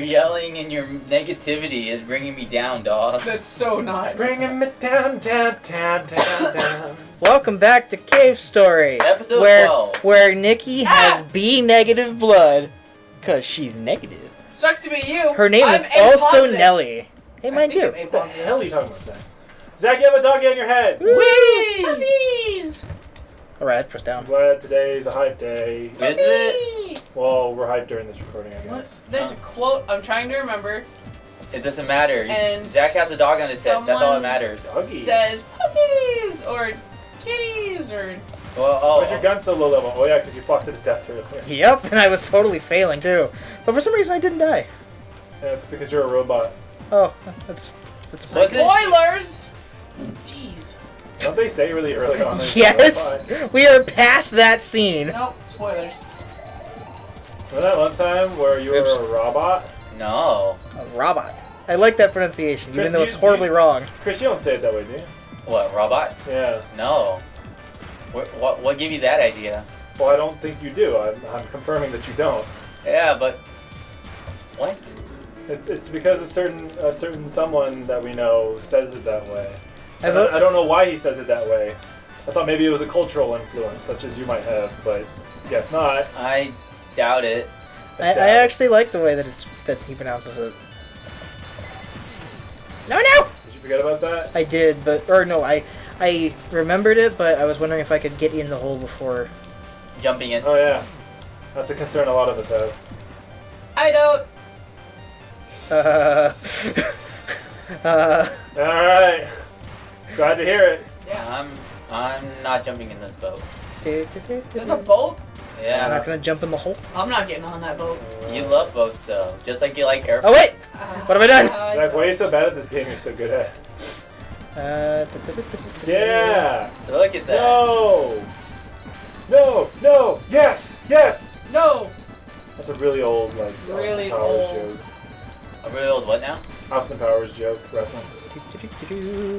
Your yelling and your negativity is bringing me down, dog. That's so not. Bringing me down. Welcome back to Cave Story, Episode 12. where Nikki has B negative blood, cause she's negative. Sucks to be you. Her name I'm is A also positive. Nelly. Hey, I mine think too. I'm A What the positive. hell are you talking about, Zach? Zach, you have a doggy on your head. Whee! Puppies. All right, press down. I'm glad today's a hype day. Is it? Well, we're hyped during this recording, I What? guess. There's a quote I'm trying to remember. It doesn't matter. And Zach has a dog on his head. That's all that someone matters. Doggy. Says puppies or kitties or. Well, Why's your gun so low level? Oh yeah, because you fought to the death earlier. Yep, and I was totally failing too, but for some reason I didn't die. Yeah, it's because you're a robot. Oh, that's Was pretty it? Spoilers! Jeez. Don't they say really early on? that Yes, you're a robot? we are past that scene. Nope, spoilers. Remember that one time where you were Oops. a robot? No. A robot. I like that pronunciation, Chris, even though do it's you- horribly wrong. Chris, you don't say it that way, do you? What, robot? Yeah. No. What gave you that idea? Well, I don't think you do. I'm confirming that you don't. Yeah, but... What? It's because a certain someone that we know says it that way. I vote- I don't know why he says it that way. I thought maybe it was a cultural influence, such as you might have, but guess not. I doubt it. I actually like the way that he pronounces it. No! Did you forget about that? I did, I remembered it, but I was wondering if I could get in the hole before. Jumping in. Oh yeah, that's a concern a lot of us have. I don't. All right, glad to hear it. Yeah. I'm not jumping in this boat. There's a boat? I'm Yeah. not gonna jump in the hole. I'm not getting on that boat. You love boats though. Just like you like Oh airplanes. wait! What have I done? Zach, why are you so bad at this game? You're so good at. Yeah. Look at that. No. No. Yes. No! That's a really old Really Austin Powers old. joke. A really old what now? Austin Powers joke reference.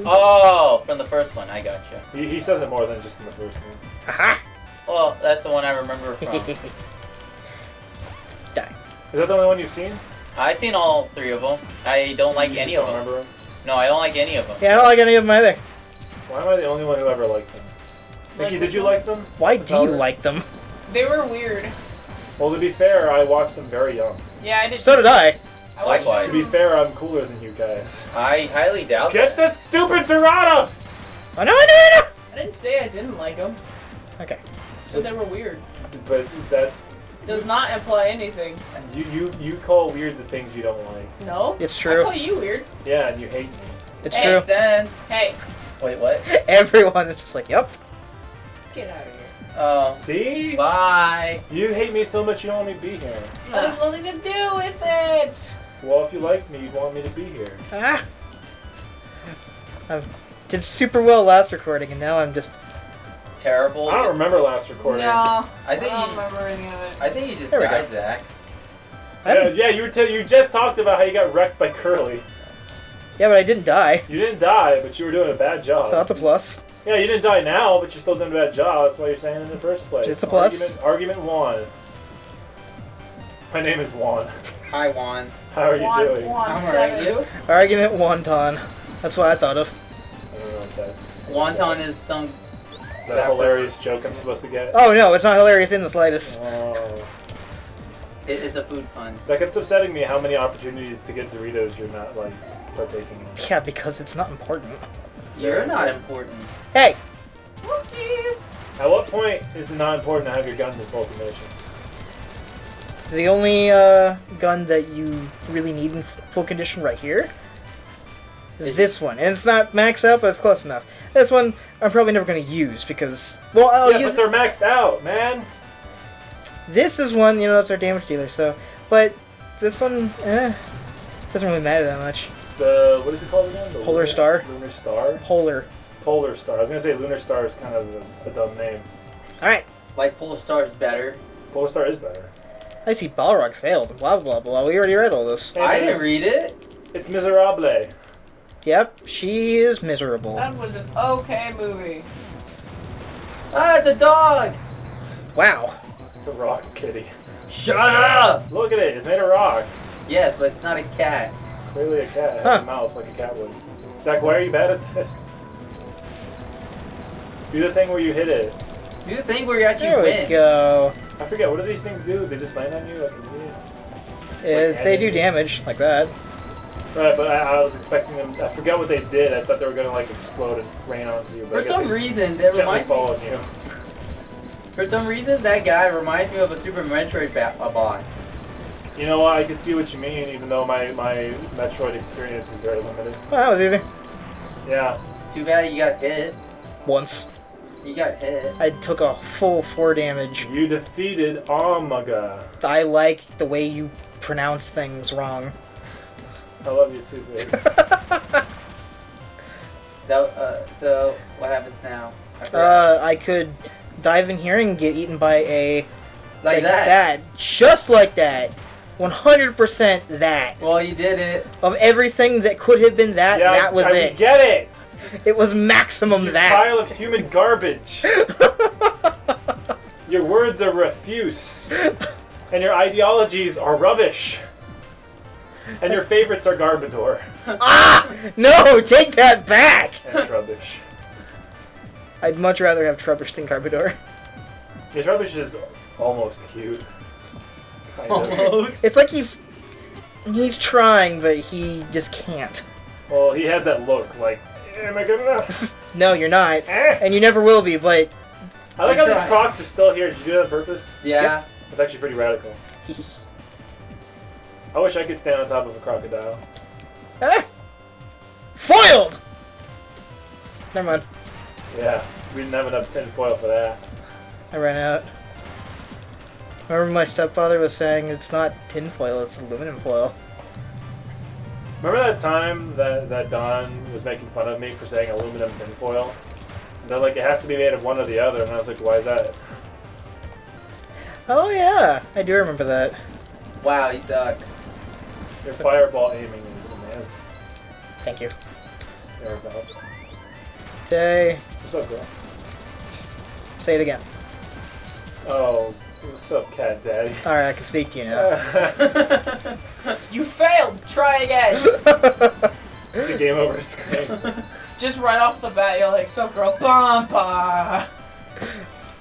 Oh, from the first one. I gotcha. He says it more than just in the first one. Aha! Well, that's the one I remember from. Die. Is that the only one you've seen? I've seen all three of them. I don't like You any just of don't them. remember them? No, I don't like any of them. Yeah, I don't like any of them either. Why am I the only one who ever liked them? Nikki, did you like them? Why The do you Powers? like them? They were weird. Well, to be fair, I watched them very young. Yeah, I did. So did I. I watched Likewise. To be fair, I'm cooler than you guys. I highly doubt Get that. the stupid Dorados! Oh no! I didn't say I didn't like them. Okay. So they were weird. But that Does not imply anything. you call weird the things you don't like. No? It's I true. call you weird. Yeah, and you hate me. It's Hey, true. Makes sense. Hey, Wait, what? Everyone is just like, yep. get out of here. Oh. See? Bye. You hate me so much you don't want me to be here. That has nothing to do with it. Well, if you like me, you'd want me to be here. Ah. I did super well last recording, and now I'm just. Terrible. I don't remember last recording. No, I think don't you- remember any of it. I think you just There we died, go. Zach. Yeah, you just talked about how you got wrecked by Curly. Yeah, but I didn't die, You didn't die, but you were doing a bad job. so that's a plus. Yeah, you didn't die now, but you're still doing a bad job. That's why you're saying it in the first place. Just a plus. Argument one. My name is Juan. Hi, Juan. How are you doing? One, I'm alright. seven. Argument wonton. That's what I thought of. I don't know what that. Wonton is some. Is that a hilarious joke I'm supposed to get? Oh no, it's not hilarious in the slightest. Oh. It's a food pun. Zach, it's upsetting me how many opportunities to get Doritos you're not partaking in. Yeah, because it's not important. You're not important. Hey, Cookies. At what point is it not important to have your guns in full condition? the only gun that you really need in full condition right here is this one, and it's not maxed out, but it's close enough. This one I'm probably never going to use because, well, I'll yeah, use. but they're maxed out, man. This is one, it's our damage dealer. So, but this one, doesn't really matter that much. The what is it called again? The Polar Star. Lunar Star. Polar. Polar Star. I was gonna say Lunar Star is kind of a dumb name. All right. Like Polar Star is better. Polar Star is better. I see Balrog failed. Blah blah blah. We already read all this. And I didn't read it. It's Miserable. Yep, she is miserable. That was an okay movie. Ah, it's a dog. Wow. It's a rock kitty. Shut up. Look at it. It's made of rock. Yes, but it's not a cat. Clearly a cat has Huh. a mouth like a cat would. Zach, why are you bad at this? Do the thing where you hit it. Do the thing where you actually There we win. go. I forget, what do these things do? They just land on you like an idiot? They do damage like that. Right, but I was expecting them. I forget what they did. I thought they were gonna like explode and rain onto you. But For I guess some they reason, that gently reminds me. followed you. For some reason, that guy reminds me of a Super Metroid boss. You know what? I can see what you mean, even though my Metroid experience is very limited. Oh, that was easy. Yeah. Too bad you got hit. Once. You got hit. I took a full 4 damage. You defeated Omega. I like the way you pronounce things wrong. I love you too, baby. So what happens now? I forgot. I could dive in here and get eaten by a... like that. Just like that. 100% that. Well, you did it. Of everything that could have been that, Yeah, that was I it. get it. It was maximum You that. pile of human garbage. Your words are refuse, and your ideologies are rubbish, and your favorites are Garbodor Ah! No! Take that back! and Trubbish. I'd much rather have Trubbish than Garbodor. Yeah, Trubbish is almost cute. Kind of. Almost. It's like he's trying, but he just can't. Well, he has that look, like, am I good enough? No, you're not. Eh. And you never will be, but... I like how these Try. Crocs are still here. Did you do that on purpose? Yeah. It's actually pretty radical. I wish I could stand on top of a crocodile. Ah! Foiled! Never mind. Yeah, we didn't have enough tinfoil for that. I ran out. Remember my stepfather was saying it's not tinfoil, it's aluminum foil. Remember that time that Don was making fun of me for saying aluminum tinfoil? They're like, it has to be made of one or the other, and I was like, why is that? Oh yeah, I do remember that. Wow, you suck. Your fireball aiming is amazing. Thank you. Thereabouts. Day. What's up, girl? Say it again. Oh, what's up, cat daddy? Alright, I can speak to you now. You failed. Try again. It's the game over screen. Just right off the bat, you're like, "Sup, girl?" Bumpa.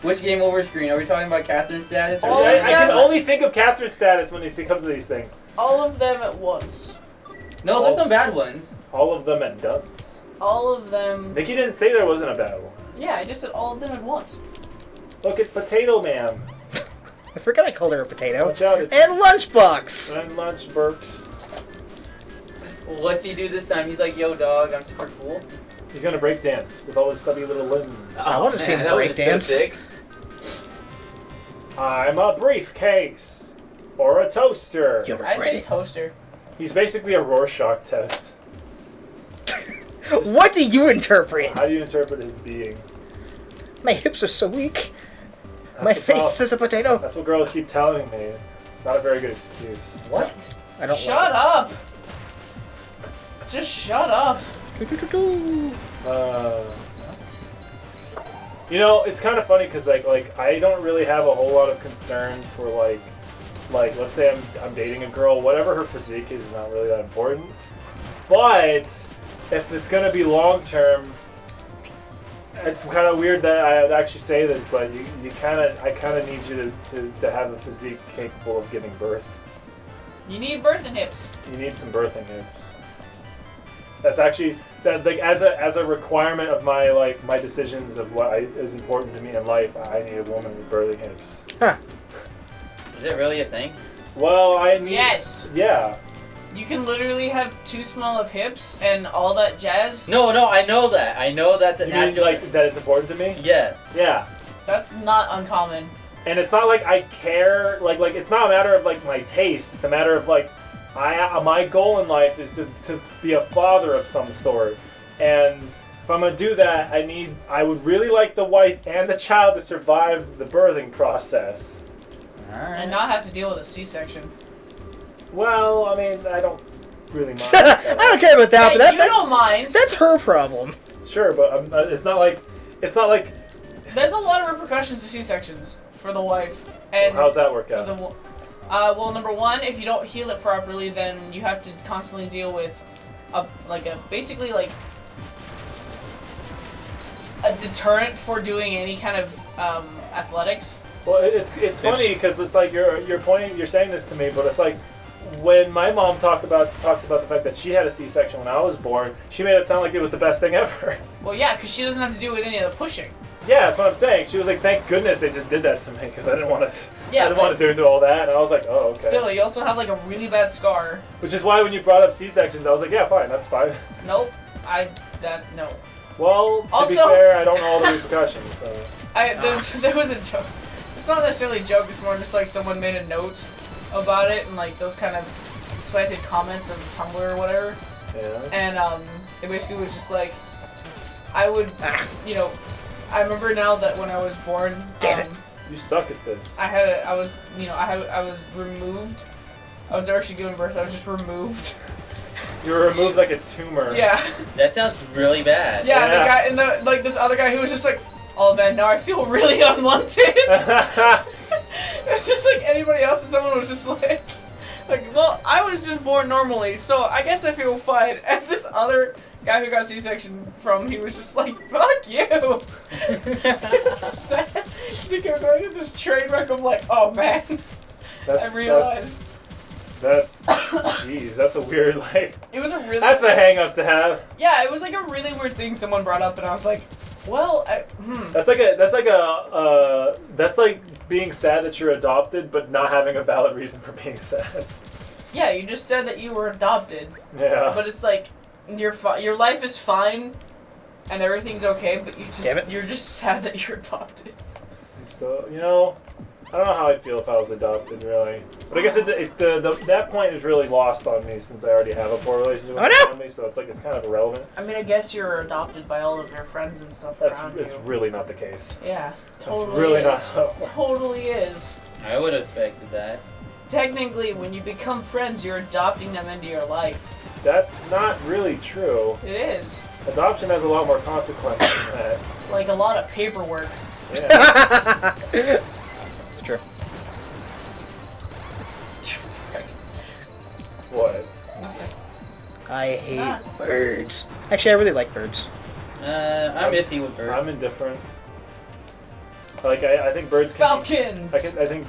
Which game over screen? Are we talking about Catherine's status? Or Oh, I can yeah. only think of Catherine's status when it comes to these things. All of them at once. No, there's some bad ones. All of them at once. All of them. Nikki didn't say there wasn't a bad one. Yeah, I just said all of them at once. Look at Potato Man. I forgot I called her a potato. Watch out, it's And Lunchbox! and Lunch Burks. What's he do this time? He's like, yo, dog, I'm super cool. He's gonna break dance with all his stubby little limbs. I wanna see him that would've break been dance. So sick. I'm a briefcase or a toaster. You'll I regret say it. toaster. He's basically a Rorschach test. What do you interpret? How do you interpret his being? My hips are so weak. That's My the face problem. is a potato. That's what girls keep telling me. It's not a very good excuse. What? I don't Shut up. Just shut up. like You know, it's kind of funny because like I don't really have a whole lot of concern for like let's say I'm dating a girl, whatever her physique is not really that important. But if it's gonna be long term, it's kind of weird that I actually say this, but I kind of need you to have a physique capable of giving birth. You need birthing hips. You need some birthing hips. That's actually that like as a requirement of my decisions of what is important to me in life. I need a woman with birthing hips. Is it really a thing? Well, I need. Yes. Yeah. You can literally have too small of hips and all that jazz. No, I know that. I know that's an You mean actual. like that it's important to me? Yes. Yeah. That's not uncommon. And it's not like I care. Like it's not a matter of like my taste. It's a matter of like my goal in life is to be a father of some sort. And if I'm gonna do that, I would really like the wife and the child to survive the birthing process. Alright. And not have to deal with a C-section. Well, I mean, I don't really mind. I don't care about that, Hey, but you don't mind. that's her problem. Sure, but it's not like There's a lot of repercussions to C-sections for the wife. And how's that work for out? the Well, number one, if you don't heal it properly, then you have to constantly deal with basically like a deterrent for doing any kind of athletics. Well, it's funny because it's like you're saying this to me, but it's like when my mom talked about the fact that she had a C-section when I was born, she made it sound like it was the best thing ever. Well, yeah, because she doesn't have to do with any of the pushing. Yeah, that's what I'm saying. She was like, "Thank goodness they just did that to me because I didn't want to. Yeah, I didn't want to do all that." And I was like, "Oh, okay." Still, you also have like a really bad scar. Which is why when you brought up C-sections, I was like, "Yeah, fine, that's fine." Nope. No. Well, to Also- be fair, I don't know all the repercussions. So. There was a joke. It's not necessarily a joke. It's more just like someone made a note about it and like those kind of slanted comments on Tumblr or whatever. Yeah. And it basically was just like, I would, I remember now that when I was born, Damn it. You suck at this. I was removed. I was never actually given birth. I was just removed. You were removed like a tumor. Yeah. That sounds really bad. Yeah. Yeah. The guy and this other guy who was just like, oh man, now I feel really unwanted. It's just like anybody else, and someone was just like, well, I was just born normally, so I guess I feel fine. And this other guy who got C-section he was just like, fuck you. It was sad. He kept going at this train wreck of like, oh man. I realized. That's jeez, that's a weird like. It was a really. That's a hang up to have. Yeah, it was like a really weird thing someone brought up, and I was like, well, That's like being sad that you're adopted, but not having a valid reason for being sad. Yeah, you just said that you were adopted. Yeah. But it's like your life is fine, and everything's okay, but you're just sad that you're adopted. So I don't know how I'd feel if I was adopted, really. But I guess that point is really lost on me since I already have a poor relationship with my family, so it's kind of irrelevant. I mean, I guess you're adopted by all of your friends and stuff around you. It's really not the case. Yeah, totally It's really is. not how it works. Totally is. I would have expected that. Technically, when you become friends, you're adopting them into your life. That's not really true. It is. Adoption has a lot more consequences than that. Like a lot of paperwork. Yeah. It's true. What? I hate birds. Actually, I really like birds. I'm iffy with birds. I'm indifferent. Like I think birds can. Falcons! I think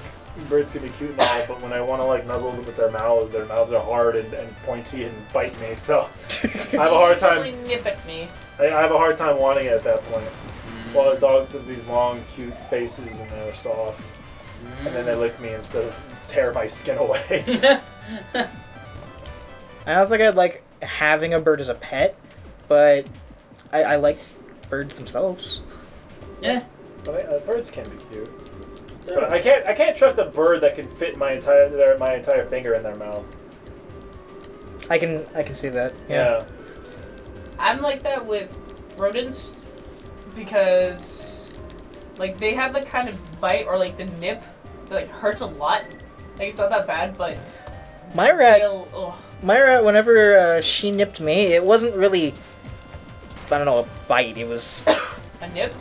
birds can be cute and all, but when I want to like nuzzle them with their mouths are hard and pointy and bite me. So I have a hard time. Really nip at me. I have a hard time wanting it at that point. While as dogs have these long, cute faces and they're soft, and then they lick me instead of tear my skin away. I don't think I'd like having a bird as a pet, but I like birds themselves. Yeah. But birds can be cute. But I can't trust a bird that can fit my entire finger in their mouth. I can see that. Yeah. I'm like that with rodents because like they have the kind of bite or like the nip that like hurts a lot. Like it's not that bad, but My rat, ugh. whenever she nipped me, it wasn't really, I don't know, a bite. It was A nip?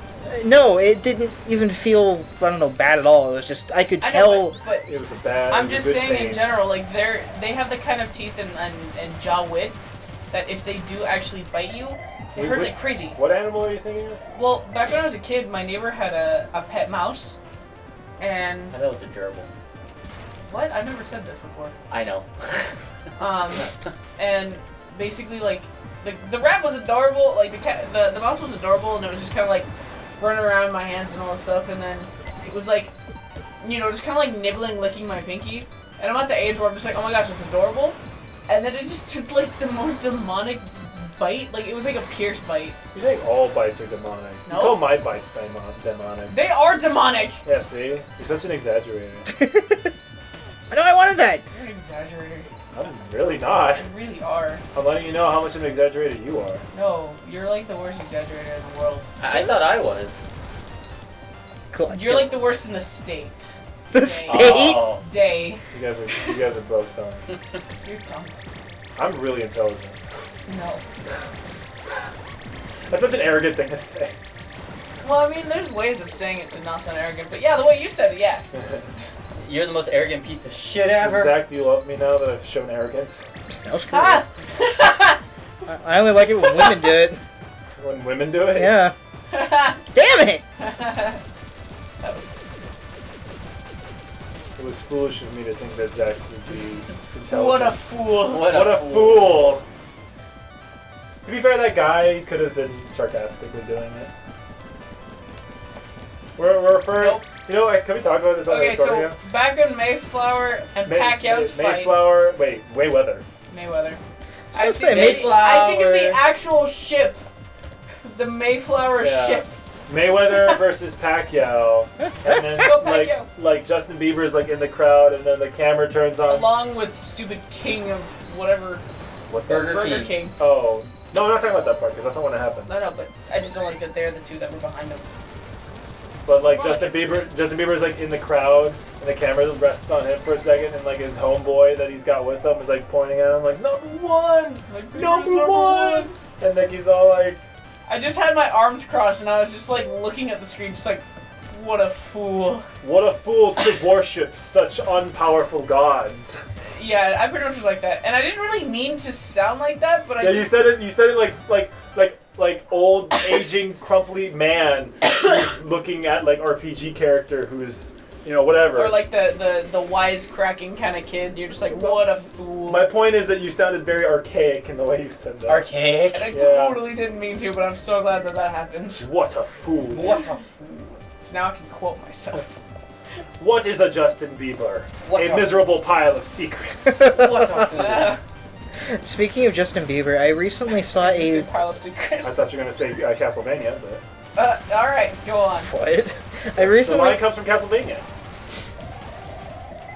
no, it didn't even feel, I don't know, bad at all. It was just I could I tell. know, but It was a bad. I'm it was a just good saying pain. in general, like they have the kind of teeth and jaw width that if they do actually bite you, it hurts like crazy. What animal are you thinking of? Well, back when I was a kid, my neighbor had a pet mouse, and I thought it was a gerbil. what? I've never said this before. I know. And basically like the rat was adorable, like the mouse was adorable, and it was just kind of like running around my hands and all this stuff, and then it was like, just kind of like nibbling, licking my pinky, and I'm at the age where I'm just like, oh my gosh, it's adorable, and then it just did like the most demonic bite, like it was like a pierced bite. You think all bites are demonic? No. You call my bites demonic. They are demonic. Yeah, see? You're such an exaggerator. I know I wanted that. You're an exaggerator. I'm really not. You really are. I'm letting you know how much of an exaggerator you are. No, you're like the worst exaggerator in the world. I thought I was. Cool. You're like the worst in the state. the state. Oh. Day. You guys are both dumb. You're dumb. I'm really intelligent. No. That's such an arrogant thing to say. Well, I mean, there's ways of saying it to not sound arrogant, but yeah, the way you said it, yeah. You're the most arrogant piece of shit ever. Zach, do you love me now that I've shown arrogance? No, screw Ah! it. I only like it when women do it. When women do it? Yeah. Damn it! That was. It was foolish of me to think that Zach would be intelligent. What a fool. What What a fool! To be fair, that guy could have been sarcastically doing it. We're referring. Nope. You know what? Can we talk about this on the Okay, recording? so back when Mayflower and Pacquiao's fight. Mayflower. Wait, Mayweather. Mayweather. I was gonna say, Mayflower. I think of the actual ship. The Mayflower Yeah. ship. Mayweather versus Pacquiao, and then Go Pacquiao. like Justin Bieber's like in the crowd, and then the camera turns on. Along with stupid king of whatever. What the? Burger King. Oh no, I'm not talking about that part because that's not when it happened. No, but I just don't like that they're the two that were behind him. But like Oh, Justin Bieber's like in the crowd, and the camera rests on him for a second, and like his homeboy that he's got with him is like pointing at him like #1, Like, number one, and like he's all like, I just had my arms crossed and I was just like looking at the screen, just like, what a fool. what a fool to worship such unpowerful gods. Yeah, I pretty much was like that, and I didn't really mean to sound like that, but I Yeah, just. you said it like old aging crumply man who's looking at like RPG character who's whatever. Or like the wisecracking kind of kid. You're just like, what a fool. My point is that you sounded very archaic in the way you said that. Archaic. And I Yeah. totally didn't mean to, but I'm so glad that that happened. What a fool. What a fool. So now I can quote myself. What is a Justin Bieber? What a a- miserable pile of secrets. What a fool. Speaking of Justin Bieber, I recently saw It's a a pile of secrets. I thought you were going to say Castlevania, but Alright, go on. what? I the recently line comes from Castlevania.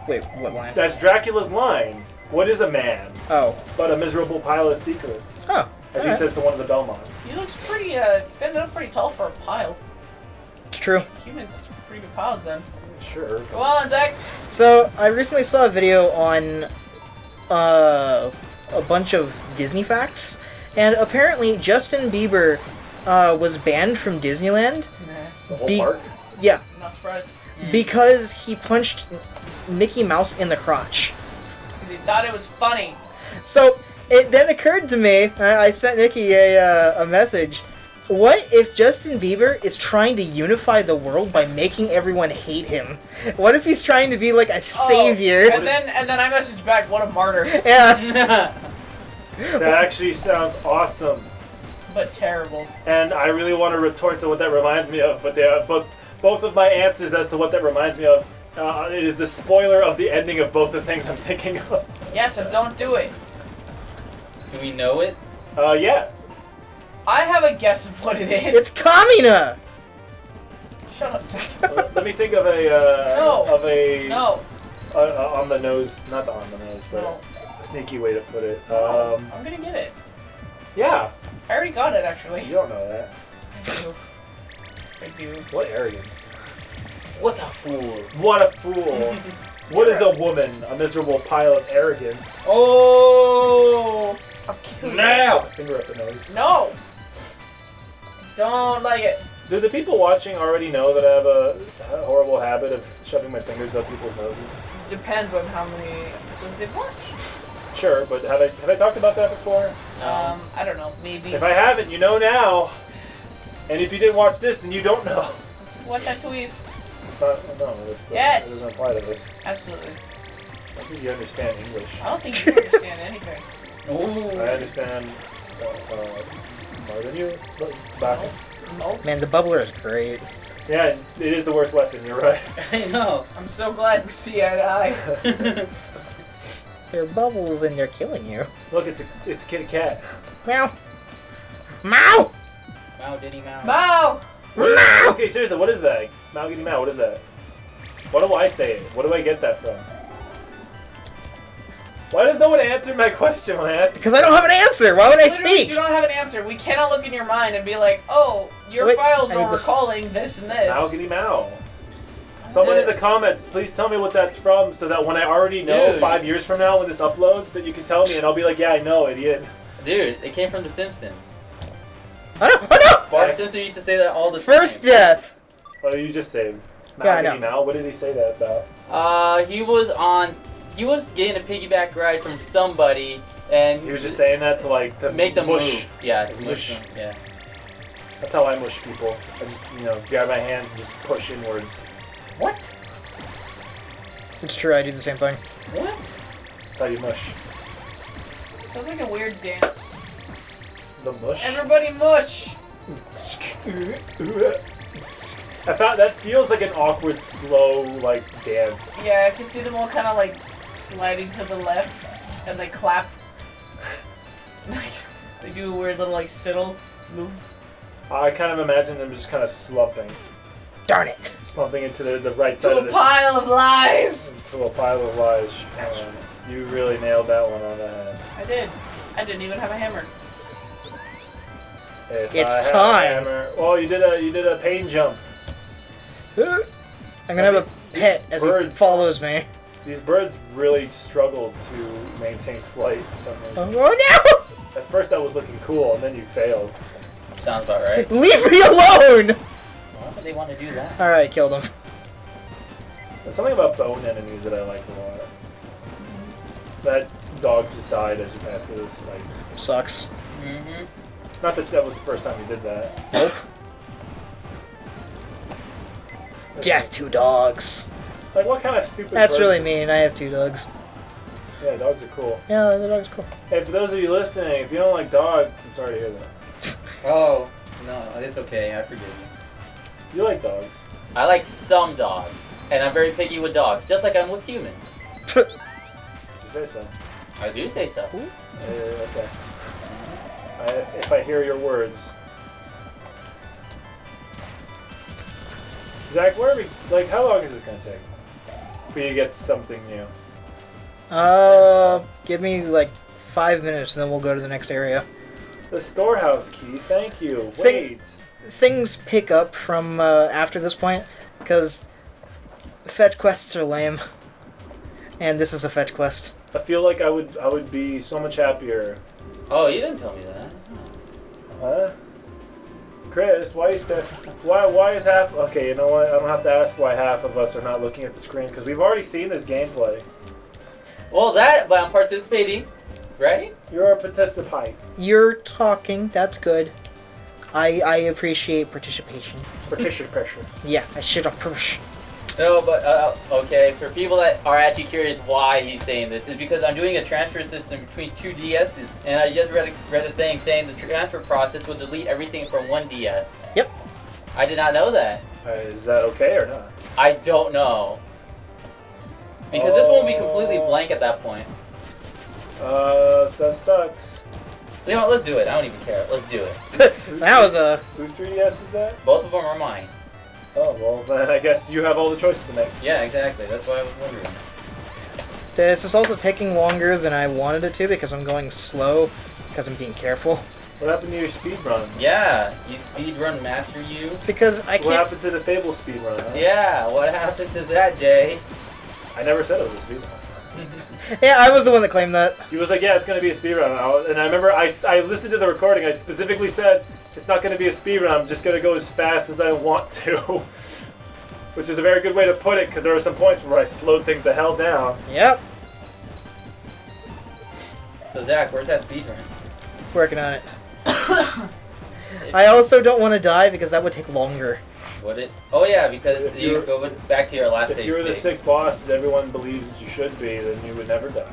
wait, what line? That's Dracula's line. What is a man Oh, but a miserable pile of secrets? oh, As he alright. says to one of the Belmonts. He looks pretty, standing up pretty tall for a pile. It's true. Humans, pretty good piles then. Sure. Go on, Zach. So I recently saw a video on a bunch of Disney facts, and apparently Justin Bieber was banned from Disneyland. The whole Be- park? Yeah, I'm not surprised. because he punched Mickey Mouse in the crotch. Because he thought it was funny. So it then occurred to me. I sent Nikki a message. What if Justin Bieber is trying to unify the world by making everyone hate him? What if he's trying to be like a savior? Oh, and then I messaged back, what a martyr. Yeah. That actually sounds awesome. But terrible. And I really want to retort to what that reminds me of, but both of my answers as to what that reminds me of, it is the spoiler of the ending of both the things I'm thinking of. Yeah, so don't do it. Do we know it? Yeah. I have a guess of what it is. It's Kamina. Shut up, Zach. Let me think of a No. on the nose, not the on the nose, but No. a sneaky way to put it. I'm gonna get it. Yeah, I already got it, actually. you don't know that. I do. What arrogance? What a fool. What a fool. What is a woman? A miserable pile of arrogance. Oh! I'll kill you. Now! Finger up the nose. No! Don't like it. Do the people watching already know that I have a horrible habit of shoving my fingers up people's noses? Depends on how many episodes they've watched. Sure, but have I talked about that before? I don't know. Maybe. If I haven't, you know now. And if you didn't watch this, then you don't know. What a twist. It's not. No, Yes. It doesn't apply to this. Absolutely. I think you understand English. I don't think you understand anything. Ooh. I understand more than you. Back. No. Man, the bubbler is great. Yeah, it is the worst weapon. You're right. I know. I'm so glad we see eye to eye. There are bubbles and they're killing you. Look, it's a kitty cat. Meow. Meow. Mow diddy mow. Mao! Meow. Okay, seriously, what is that? Mao Giddy Mao, what is that? Why do I say it? What do I get that from? Why does no one answer my question when I ask? Because I don't have an answer. Why would I Literally speak? do not have an answer. We cannot look in your mind and be like, oh, your Wait, files I need are this. recalling this and this. Mao Giddy Mao. Someone in the comments, please tell me what that's from so that when I already know Dude. 5 years from now when this uploads, that you can tell me and I'll be like, yeah, I know, idiot. Dude, it came from The Simpsons. Oh no! Bart Simpson used to say that all the time. First death. Oh, you just saved. Yeah, I Mahogany know. Now? What did he say that about? He was getting a piggyback ride from somebody, and He was just saying that to like to make them mush. move. Yeah, to Mush. mush them. Yeah. That's how I mush people. I just grab my hands and just push inwards. What? It's true, I do the same thing. What? That's how you mush. Sounds like a weird dance. The mush. Everybody mush! I thought that feels like an awkward, slow like dance. Yeah, I can see them all kind of like sliding to the left, and they clap. They do a weird little like siddle move. I kind of imagine them just kind of slumping Darn it. slumping into the right side To of a the pile of lies! into a pile of lies. You really nailed that one on the head. I did. I didn't even have a hammer. If It's I had a time. hammer- Oh, you did a pain jump. I'm gonna have a pet as he Birds. follows me. These birds really struggled to maintain flight for some reason. Oh At first that was looking cool, and then you failed. Sounds about right. no! Leave me alone! Why would they want to do that? Alright, killed him. There's something about bone enemies that I like a lot. That dog just died as you passed through the spikes. Sucks. Mm-hmm. Not that that was the first time you did that. Nope. Death to dogs. Like, what kind of stupid That's bird really is- mean. I have 2 dogs. Yeah, dogs are cool. Yeah, the dog's cool. Hey, for those of you listening, if you don't like dogs, I'm sorry to hear that. Oh, no, it's okay. I forgive you. You like dogs. I like some dogs, and I'm very picky with dogs, just like I'm with humans. Did you say so? I do say so. Okay. If I hear your words. Zach, where are we? Like, how long is this gonna take for you to get to something new? Give me like 5 minutes and then we'll go to the next area. The storehouse key. Thank you. Think- Wait. Things pick up from after this point, because fetch quests are lame. And this is a fetch quest. I feel like I would be so much happier. Oh, you didn't tell me that. Huh? Chris, why is half? Okay, you know what? I don't have to ask why half of us are not looking at the screen because we've already seen this gameplay. Well, but I'm participating, right? You're a participant. You're talking, that's good. I appreciate participation. Participation. Yeah, I should appreciate. No, but okay. For people that are actually curious why he's saying this, is because I'm doing a transfer system between 2 DSs, and I just read a thing saying the transfer process will delete everything from 1 DS. Yep. I did not know that. Is that okay or not? I don't know. Because this won't be completely blank at that point. That sucks. You know what? Let's do it. I don't even care. Let's do it. That was a... Whose 3DS is that? Both of them are mine. Oh, well, then I guess you have all the choices to make. Yeah, exactly. That's why I was wondering. This is also taking longer than I wanted it to because I'm going slow, because I'm being careful. What happened to your speed run? Yeah, you speedrun master you. Because I What can't... happened to the Fable speed run? Huh? Yeah, what happened to that, Jay? I never said it was a speed run. Yeah, I was the one that claimed that. He was like, yeah, it's going to be a speed run. And I remember I listened to the recording. I specifically said, it's not going to be a speed run. I'm just going to go as fast as I want to. Which is a very good way to put it, because there were some points where I slowed things the hell down. Yep, So Zach, where's that speedrun? working on it. I also don't want to die because that would take longer. Would it? Oh yeah, because If you you're- go back to your last If save you were the state. sick boss that everyone believes that you should be, then you would never die.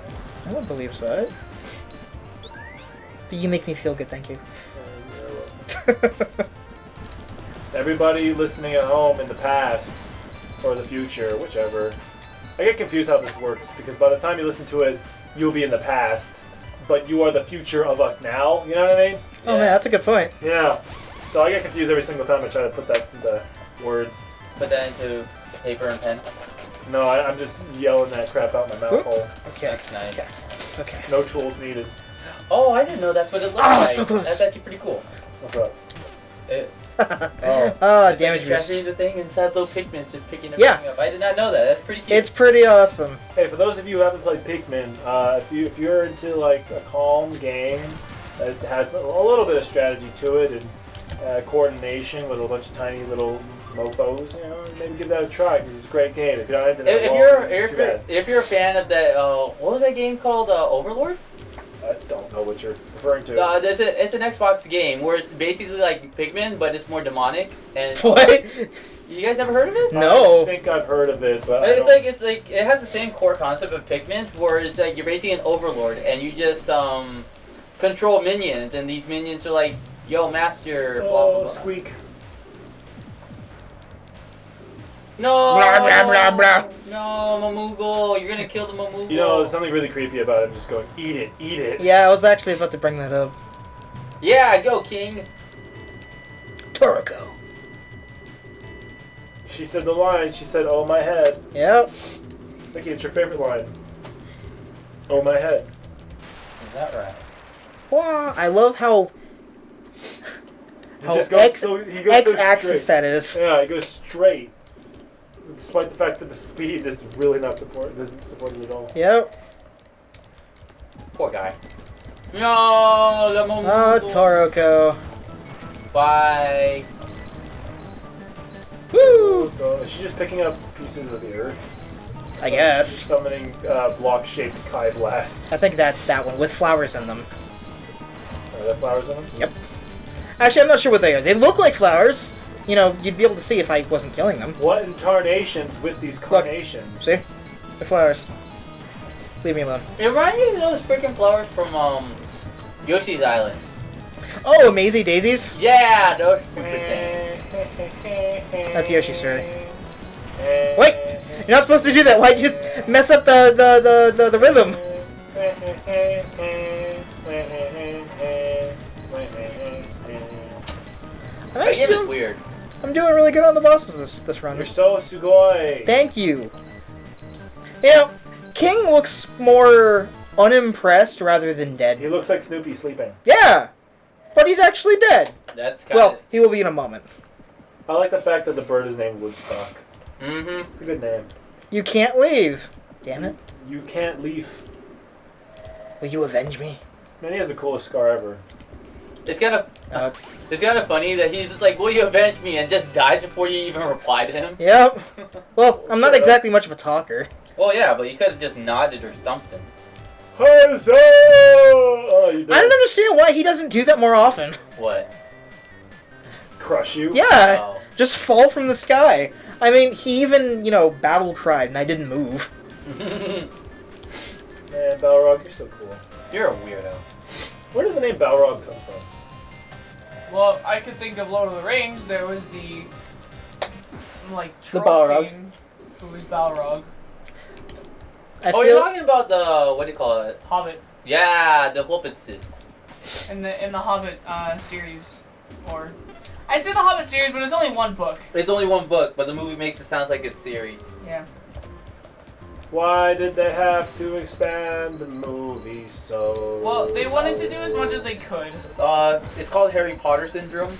No one believes that. But you make me feel good, thank you. Everybody listening at home in the past, or the future, whichever. I get confused how this works, because by the time you listen to it, you'll be in the past, but you are the future of us now, you know what I mean? Oh man, that's a good point. Yeah. So I get confused every single time I try to put that into words. Put that into paper and pen. No, I'm just yelling that crap out my mouth Oop. hole. Okay. That's nice. Okay. Okay. No tools needed. Oh, I didn't know that's what it looked Ah, like. so close. That's actually pretty cool. What's up? Oh, It's damage like transferring boost. the thing inside little Pikmin's just picking Yeah. everything up. I did not know that. That's pretty cute. It's pretty awesome. Hey, for those of you who haven't played Pikmin, if you're into like a calm game that has a little bit of strategy to it, and coordination with a bunch of tiny little mofos, you know, maybe give that a try because it's a great game. If you're not into that, If you're a fan of that, what was that game called? Overlord? I don't know what you're referring to. It's an Xbox game where it's basically like Pikmin, but it's more demonic. And What? you guys never heard of it? No. I think I've heard of it, but It's like it has the same core concept of Pikmin, where it's like you're basically an overlord and you just control minions, and these minions are like, yo, master, blah blah blah. Squeak. No, Blah, blah, blah, blah. no, Mamugo, you're gonna kill the Mamugo. You know, there's something really creepy about him just going, eat it, eat it. Yeah, I was actually about to bring that up. Yeah, go King. Toriko. She said the line, she said, oh my head. Yep. Vicky, it's your favorite line. Oh my head. Is that right? Wow, I love how He just goes he goes so X-axis straight. that is. Yeah, he goes straight. Despite the fact that the speed is really not isn't supported at all. Yep. Poor guy. No, the Mamugo. Oh, Toriko. Bye. Woo! Is she just picking up pieces of the earth? I guess. Summoning block-shaped Kai blasts. I think that one with flowers in them. Are there flowers in them? Yep. Actually, I'm not sure what they are. They look like flowers. You know, you'd be able to see if I wasn't killing them. What incarnations with these carnations? See? The flowers. Leave me alone. It reminds me of those freaking flowers from Yoshi's Island. Oh, Amazy Daisies? Yeah, those stupid things. That's Yoshi, sir. Wait! You're not supposed to do that. Why'd you just mess up the rhythm? I'm That actually game is doing, weird. I'm doing really good on the bosses this run. You're so sugoi. Thank you. You know, King looks more unimpressed rather than He dead. looks like Snoopy sleeping. Yeah! But he's actually dead. That's kind Well, of... he will be in a moment. I like the fact that the bird is named Woodstock. Mm-hmm. It's a good name. You can't leave. Damn it. You can't leave. Will you avenge me? Man, he has the coolest scar ever. It's kind of... Uh, It's kind of funny that he's just like, will you avenge me? And just dies before you even reply to him. Yep. Well, I'm not Sure, exactly much of a talker. Well, yeah, but you could have just nodded or something. Huzzah! Oh, you did. I don't understand why he doesn't do that more often. What? Crush you. Yeah, Oh. just fall from the sky. I mean, he even, battle cried and I didn't move. Man, Balrog, you're so cool. You're a weirdo. Where does the name Balrog come from? Well, I could think of Lord of the Rings. There was the Troll Balrog. King, who was Balrog. I Oh, feel you're talking about the... What do you call it? Hobbit Yeah, the Hobbitses. in the Hobbit series, or I say the Hobbit series, but it's only one book. It's only one book, but the movie makes it sound like it's series. Yeah. Why did they have to expand the movie so... Well, they wanted to do as much as they could. It's called Harry Potter syndrome.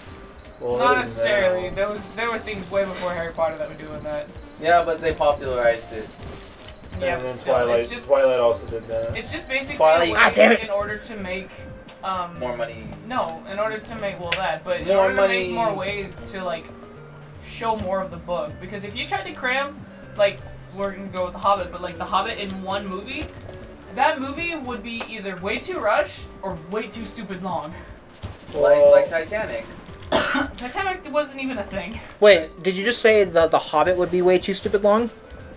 Well, Not it is necessarily. now. There were things way before Harry Potter that were doing that. Yeah, but they popularized it. Yeah, And but then still, Twilight. it's just Twilight also did that. it's just basically Twilight. a way God damn it. in order to make More money. No, in order to make but in More order to money. make more ways to show more of the book. Because if you tried to cram we're gonna go with the Hobbit, but the Hobbit in one movie, that movie would be either way too rushed or way too stupid long. Like Titanic. Titanic wasn't even a thing. Wait, did you just say the Hobbit would be way too stupid long?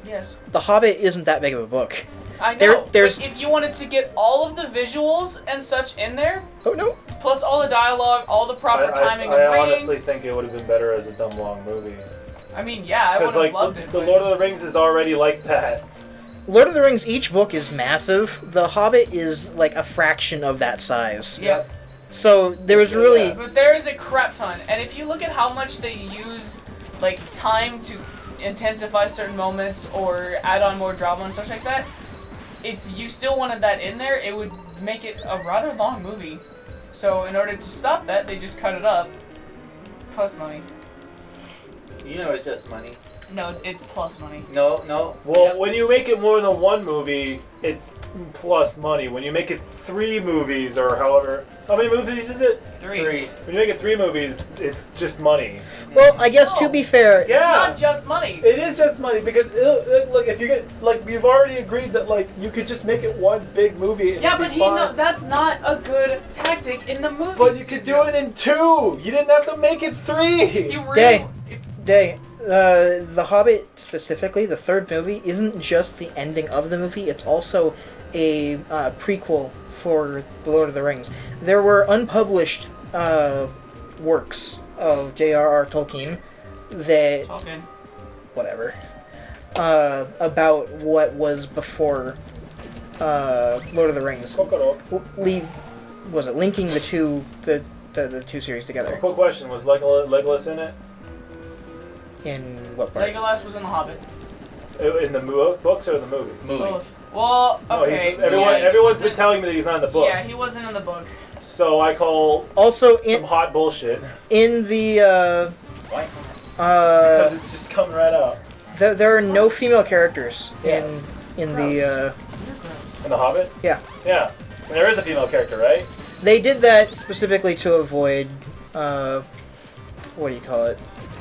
Yes. The Hobbit isn't that big of a book. I know, there's- but if you wanted to get all of the visuals and such in there, Oh, no. plus all the dialogue, all the proper timing I of reading, honestly think it would have been better as a dumb long movie. I mean, yeah, I would Because have loved it. the but- Lord of the Rings is already like that. Lord of the Rings, each book is massive. The Hobbit is a fraction of that size. Yeah. So there was really... But there is a crap ton, and if you look at how much they use, time to intensify certain moments or add on more drama and such like that, if you still wanted that in there, it would make it a rather long movie. So in order to stop that, they just cut it up. Plus money. You know it's just money. No, it's plus money. No. Well, Yep. when you make it more than one movie, it's plus money. When you make it 3 movies or however, how many movies is it? 3. When you make it 3 movies, it's just money. Well, I guess to No. be fair, Yeah. It's not just money. It is just money because like if you get like we've already agreed that like you could just make it one big movie. And Yeah, it'd but be fine. that's not a good tactic in the movie. But you could do it in 2. You didn't have to make it 3. You really, Day. Day, The Hobbit specifically, the third movie, isn't just the ending of the movie, it's also a prequel for The Lord of the Rings. There were unpublished works of J.R.R. Tolkien that, Talking. whatever, about what was before Lord of the Rings. Kokoro. Linking the two series together. Quick question: was Legolas in it? In what part? Legolas was in The Hobbit. In the books or the movie? Movie. Both. Well, No, okay. everyone's been telling me that he's not in the book. Yeah, he wasn't in the book. So I call Also, some hot bullshit in the Why? because it's just coming right out. there are no female characters Yes. in Gross. the. In The Hobbit? Yeah. Yeah. And there is a female character, right? They did that specifically to avoid. What do you call it?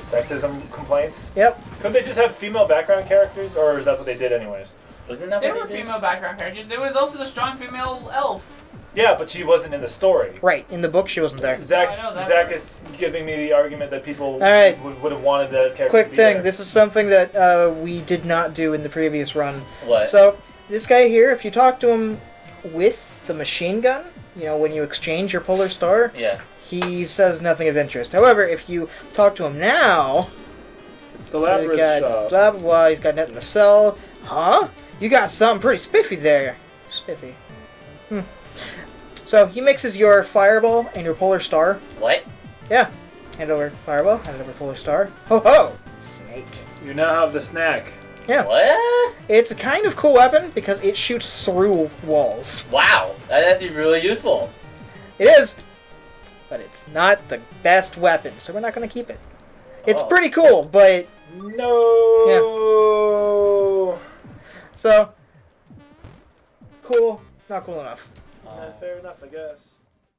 Sexism complaints. Yep. Couldn't they just have female background characters, or is that what they did anyways? Wasn't that There what were they did? female background characters. There was also the strong female elf. Yeah, but she wasn't in the story. Right. In the book, she wasn't there. Zach I know that. Zach is giving me the argument that people right. would have wanted that character to Quick be thing. there. This is something that we did not do in the previous run. What? So this guy here, if you talk to him with the machine gun, when you exchange your polar star, Yeah. he says nothing of interest. However, if you talk to him now, It's the so labyrinth you got shop. blah blah blah. He's got nothing to sell. Huh? You got something pretty spiffy there. Spiffy. So he mixes your fireball and your polar star. What? Yeah. Hand over fireball. Hand over polar star. Ho ho. Snake. You now have the snack. Yeah. What? It's a kind of cool weapon because it shoots through walls. Wow. That's actually really useful. It is, but it's not the best weapon, so we're not going to keep it. It's Oh. pretty cool, but No. so cool, not cool enough. Fair enough, I guess.